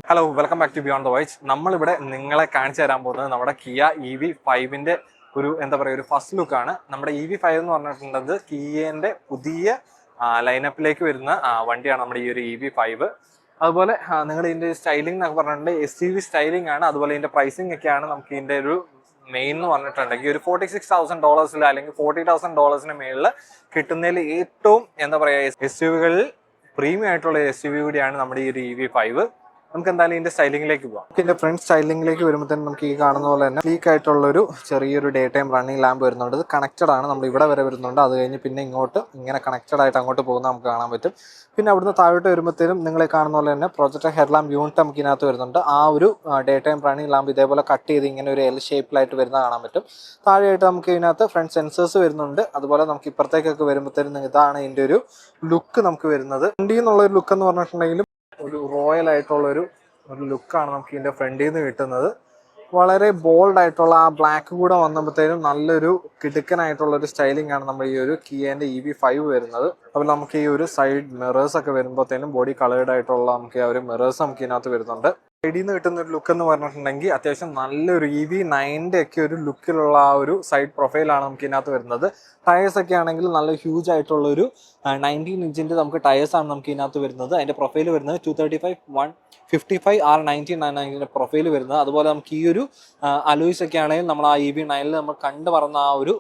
Hello, welcome back to beyond the voice. നമ്മളിവിടെ നിങ്ങളെ കാണിച്ചു തരാൻ പോകുന്നത് നമ്മുടെ കിയ EV5ന്റെ ഒരു ഫസ്റ്റ് ലുക്കാണ്. നമ്മുടെ EV5 എന്ന് പറഞ്ഞിട്ടുള്ളത് കിയേന്റെ പുതിയ ലൈനപ്പിലേക്ക് വരുന്ന വണ്ടിയാണ് നമ്മുടെ ഈ ഒരു EV5. അതുപോലെ നിങ്ങൾ ഇതിന്റെ സ്റ്റൈലിംഗ് എന്നൊക്കെ പറഞ്ഞിട്ടുണ്ടെങ്കിൽ SUV സ്റ്റൈലിംഗ് ആണ്. അതുപോലെ ഇതിന്റെ പ്രൈസിംഗ് ഒക്കെയാണ് നമുക്ക് ഇതിന്റെ ഒരു മെയിൻ എന്ന് പറഞ്ഞിട്ടുണ്ടെങ്കിൽ ഒരു $46,000 അല്ലെങ്കിൽ $40,000 മേളിൽ കിട്ടുന്നതിൽ ഏറ്റവും SUV-കളിൽ പ്രീമിയം ആയിട്ടുള്ള SUV കൂടിയാണ് നമ്മുടെ ഈ ഒരു EV5. നമുക്ക് എന്തായാലും ഇതിന്റെ സ്റ്റൈലിംഗിലേക്ക് പോകാം. ഇതിന്റെ ഫ്രണ്ട് സ്റ്റൈലിംഗിലേക്ക് വരുമ്പോഴത്തേനും നമുക്ക് ഈ കാണുന്ന പോലെ തന്നെ സ്ലീക്ക് ആയിട്ടുള്ളൊരു ചെറിയൊരു ഡേ ടൈം റണ്ണിങ് ലാമ്പ് വരുന്നുണ്ട്. ഇത് കണക്റ്റഡ് ആണ്, നമ്മൾ ഇവിടെ വരെ വരുന്നുണ്ട്. അത് കഴിഞ്ഞ് പിന്നെ ഇങ്ങോട്ട് ഇങ്ങനെ കണക്റ്റഡ് ആയിട്ട് അങ്ങോട്ട് പോകുന്നത് നമുക്ക് കാണാൻ പറ്റും. പിന്നെ അവിടുന്ന് താഴോട്ട് വരുമ്പോഴത്തേനും നിങ്ങൾ കാണുന്ന പോലെ തന്നെ പ്രൊജക്ടർ ഹെഡ് ലാമ്പ് യൂണിറ്റ് നമുക്ക് ഇതിനകത്ത് വരുന്നുണ്ട്. ആ ഒരു ഡേ ടൈം റണ്ണിങ് ലാമ്പ് ഇതേപോലെ കട്ട് ചെയ്ത് ഇങ്ങനെ ഒരു L ഷേപ്പിലായിട്ട് വരുന്നത് കാണാൻ പറ്റും. താഴെയായിട്ട് നമുക്ക് ഇതിനകത്ത് ഫ്രണ്ട് സെൻസേഴ്സ് വരുന്നുണ്ട്. അതുപോലെ നമുക്ക് ഇപ്പുറത്തേക്കൊക്കെ വരുമ്പോഴത്തേനും ഇതാണ് ഇതിന്റെ ഒരു ലുക്ക് നമുക്ക് വരുന്നത്. ഫ്രണ്ടിൽ നിന്നുള്ള ഒരു ലുക്ക് എന്ന് പറഞ്ഞിട്ടുണ്ടെങ്കിലും ഒരു റോയൽ ആയിട്ടുള്ള ഒരു ലുക്കാണ് നമുക്ക് ഇതിന്റെ ഫ്രണ്ടിൽ നിന്ന് കിട്ടുന്നത്. വളരെ ബോൾഡ് ആയിട്ടുള്ള ആ ബ്ലാക്ക് കൂടെ വന്നപ്പോഴത്തേനും നല്ലൊരു കിടുക്കനായിട്ടുള്ള ഒരു സ്റ്റൈലിംഗ് ആണ് നമ്മുടെ ഈ ഒരു കിയേന്റെ EV5 വരുന്നത്. അതുപോലെ നമുക്ക് ഈ ഒരു സൈഡ് മിറേഴ്സ് ഒക്കെ വരുമ്പോഴത്തേനും ബോഡി കളേർഡ് ആയിട്ടുള്ള നമുക്ക് ആ ഒരു മിറേഴ്സ് നമുക്ക് ഇതിനകത്ത് വരുന്നുണ്ട്. സൈഡിൽ നിന്ന് കിട്ടുന്ന ഒരു ലുക്ക് എന്ന് പറഞ്ഞിട്ടുണ്ടെങ്കിൽ അത്യാവശ്യം നല്ലൊരു EV9ന്റെ ഒക്കെ ഒരു ലുക്കിലുള്ള ആ ഒരു സൈഡ് പ്രൊഫൈലാണ് നമുക്ക് ഇതിനകത്ത് വരുന്നത്. ടയേഴ്സ് ഒക്കെ ആണെങ്കിൽ നല്ല ഹ്യൂജ് ആയിട്ടുള്ള ഒരു 19 ഇഞ്ചിന്റെ നമുക്ക് ടയേഴ്സ് ആണ് നമുക്ക് ഇതിനകത്ത് വരുന്നത്. അതിന്റെ പ്രൊഫൈൽ വരുന്നത് 235 155 R19 പ്രൊഫൈൽ വരുന്നത്. അതുപോലെ നമുക്ക് ഈ ഒരു അലോയ്സ് ഒക്കെ ആണെങ്കിൽ നമ്മൾ ആ EV9ൽ നമ്മൾ കണ്ടു പറഞ്ഞ ആ ഒരു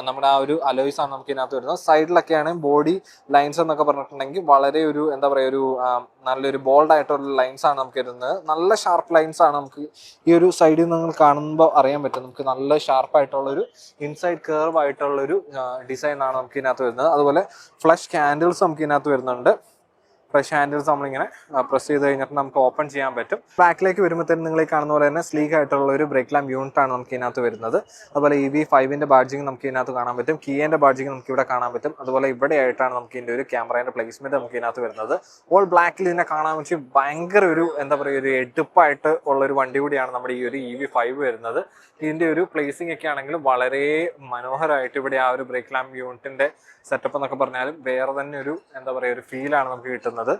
നമ്മുടെ ആ ഒരു അലോയ്സ് ആണ് നമുക്ക് ഇതിനകത്ത് വരുന്നത്. സൈഡിലൊക്കെ ആണെങ്കിൽ ബോഡി ലൈൻസ് എന്നൊക്കെ പറഞ്ഞിട്ടുണ്ടെങ്കിൽ വളരെ ഒരു ഒരു നല്ലൊരു ബോൾഡ് ആയിട്ടുള്ള ലൈൻസ് ആണ് നമുക്ക് വരുന്നത്. നല്ല ഷാർപ്പ് ലൈൻസ് ആണ് നമുക്ക് ഈ ഒരു സൈഡിൽ നിങ്ങൾ കാണുമ്പോൾ അറിയാൻ പറ്റും. നമുക്ക് നല്ല ഷാർപ്പ് ആയിട്ടുള്ളൊരു ഇൻസൈഡ് കേർവ് ആയിട്ടുള്ളൊരു ഡിസൈൻ ആണ് നമുക്ക് ഇതിനകത്ത് വരുന്നത്. അതുപോലെ ഫ്ലഷ് ക്യാൻഡിൽസ് നമുക്ക് ഇതിനകത്ത് വരുന്നുണ്ട്. ഫ്ലഷ് ഹാൻഡിൽസ് നമ്മളിങ്ങനെ പ്രസ് ചെയ്ത് കഴിഞ്ഞിട്ട് നമുക്ക് ഓപ്പൺ ചെയ്യാൻ പറ്റും. ബാക്കിലേക്ക് വരുമ്പോഴത്തേനും നിങ്ങൾ കാണുന്ന പോലെ തന്നെ സ്ലീക്ക് ആയിട്ടുള്ള ഒരു ബ്രേക്ക് ലാമ്പ് യൂണിറ്റ് ആണ് നമുക്ക് ഇതിനകത്ത് വരുന്നത്. അതുപോലെ EV5ന്റെ ബാഡ്ജിങ് നമുക്ക് ഇതിനകത്ത് കാണാൻ പറ്റും. കിയേന്റെ ബാഡ്ജിങ് നമുക്ക് ഇവിടെ കാണാൻ പറ്റും. അതുപോലെ ഇവിടെ ആയിട്ടാണ് നമുക്ക് ഇതിന്റെ ഒരു ക്യാമറയുടെ പ്ലേസ്മെന്റ് നമുക്ക് ഇതിനകത്ത് വരുന്നത്. ഓൾ ബ്ലാക്കിൽ ഇതിനെ കാണാൻ വെച്ച് ഭയങ്കര ഒരു ഒരു എടുപ്പായിട്ട് ഉള്ള ഒരു വണ്ടി കൂടിയാണ് നമ്മുടെ ഈ ഒരു EV5 വരുന്നത്. ഇതിന്റെ ഒരു പ്ലേസിംഗ് ഒക്കെ ആണെങ്കിലും വളരെ മനോഹരമായിട്ട് ഇവിടെ ആ ഒരു ബ്രേക്ക് ലാമ്പ് യൂണിറ്റിന്റെ സെറ്റപ്പ് എന്നൊക്കെ പറഞ്ഞാലും വേറെ തന്നെ ഒരു ഒരു ഫീലാണ് നമുക്ക് കിട്ടുന്നത്.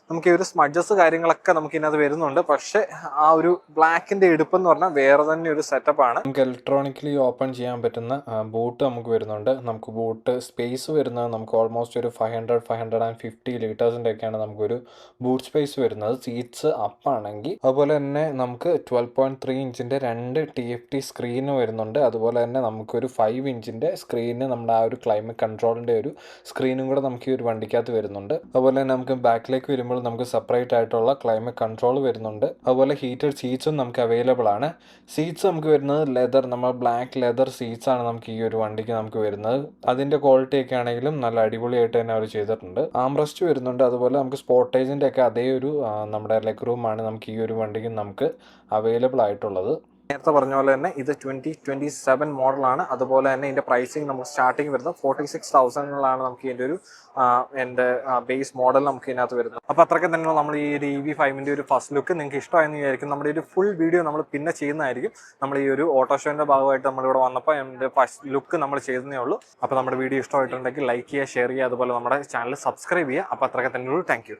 നമുക്ക് ഈ ഒരു സ്മഡ്ജസ് കാര്യങ്ങളൊക്കെ നമുക്ക് ഇതിനകത്ത് വരുന്നുണ്ട്. പക്ഷെ ആ ഒരു ബ്ലാക്കിന്റെ എടുപ്പ് എന്ന് പറഞ്ഞാൽ വേറെ തന്നെ ഒരു സെറ്റപ്പ് ആണ്. നമുക്ക് ഇലക്ട്രോണിക്കലി ഓപ്പൺ ചെയ്യാൻ പറ്റുന്ന ബൂട്ട് നമുക്ക് വരുന്നുണ്ട്. നമുക്ക് ബൂട്ട് സ്പേസ് വരുന്നത് നമുക്ക് ഓൾമോസ്റ്റ് ഒരു 550 ലിറ്റേഴ്സിന്റെ ഒക്കെയാണ് നമുക്കൊരു ബൂട്ട് സ്പേസ് വരുന്നത്. സീറ്റ്സ് അപ്പ് ആണെങ്കിൽ അതുപോലെ തന്നെ നമുക്ക് 12.3 ഇഞ്ചിന്റെ 2 TFT സ്ക്രീന് വരുന്നുണ്ട്. അതുപോലെ തന്നെ നമുക്കൊരു 5 ഇഞ്ചിന്റെ സ്ക്രീന് നമ്മുടെ ആ ഒരു ക്ലൈമറ്റ് കൺട്രോളിന്റെ ഒരു സ്ക്രീനും കൂടെ നമുക്ക് ഈ ഒരു വണ്ടിക്കകത്ത് വരുന്നുണ്ട്. അതുപോലെ തന്നെ നമുക്ക് ബാക്കിലേക്ക് വരുമ്പോൾ നമുക്ക് സെപ്പറേറ്റ് ആയിട്ടുള്ള ക്ലൈമറ്റ് കൺട്രോൾ വരുന്നുണ്ട്. അതുപോലെ ഹീറ്റഡ് സീറ്റ്സും നമുക്ക് അവൈലബിൾ ആണ്. സീറ്റ്സ് നമുക്ക് വരുന്നത് ലെതർ, നമ്മൾ ബ്ലാക്ക് ലെതർ സീറ്റ്സ് ആണ് നമുക്ക് ഈ ഒരു വണ്ടിക്ക് നമുക്ക് വരുന്നത്. അതിന്റെ ക്വാളിറ്റി ഒക്കെ ആണെങ്കിലും നല്ല അടിപൊളിയായിട്ട് തന്നെ അവർ ചെയ്തിട്ടുണ്ട്. ആംറസ്റ്റ് വരുന്നുണ്ട്. അതുപോലെ നമുക്ക് സ്പോർട്ടേജിന്റെ ഒക്കെ അതേ ഒരു നമ്മുടെ ലെഗ് റൂം ആണ് നമുക്ക് ഈ ഒരു വണ്ടിക്ക് നമുക്ക് അവൈലബിൾ ആയിട്ടുള്ളത്. നേരത്തെ പറഞ്ഞ പോലെ തന്നെ ഇത് 2027 മോഡലാണ്. അതുപോലെ തന്നെ ഇതിന്റെ പ്രൈസിങ് നമുക്ക് സ്റ്റാർട്ടിങ് വരുന്നത് 46,000 നമുക്ക് ഇതിന്റെ ഒരു ബേസ് മോഡൽ നമുക്ക് ഇതിനകത്ത് വരുന്നത്. അപ്പോൾ അത്രയ്ക്ക് തന്നെ നമ്മൾ ഈ ഒരു EV5ന്റെ ഒരു ഫസ്റ്റ് ലുക്ക് നിങ്ങൾക്ക് ഇഷ്ടമായെന്ന് വിചാരിക്കും. നമ്മുടെ ഒരു ഫുൾ വീഡിയോ നമ്മൾ പിന്നെ ചെയ്യുന്നതായിരിക്കും. നമ്മൾ ഈ ഒരു ഓട്ടോ ഷോന്റെ ഭാഗമായിട്ട് നമ്മളിവിടെ വന്നപ്പോൾ എൻ്റെ ഫസ്റ്റ് ലുക്ക് നമ്മൾ ചെയ്തതേ ഉള്ളൂ. അപ്പോൾ നമ്മുടെ വീഡിയോ ഇഷ്ടമായിട്ടുണ്ടെങ്കിൽ ലൈക്ക് ചെയ്യുക, ഷെയർ ചെയ്യുക, അതുപോലെ നമ്മുടെ ചാനൽ സബ്സ്ക്രൈബ് ചെയ്യുക. അപ്പോൾ അത്രയ്ക്ക് തന്നെ ഉള്ളൂ. Thank you.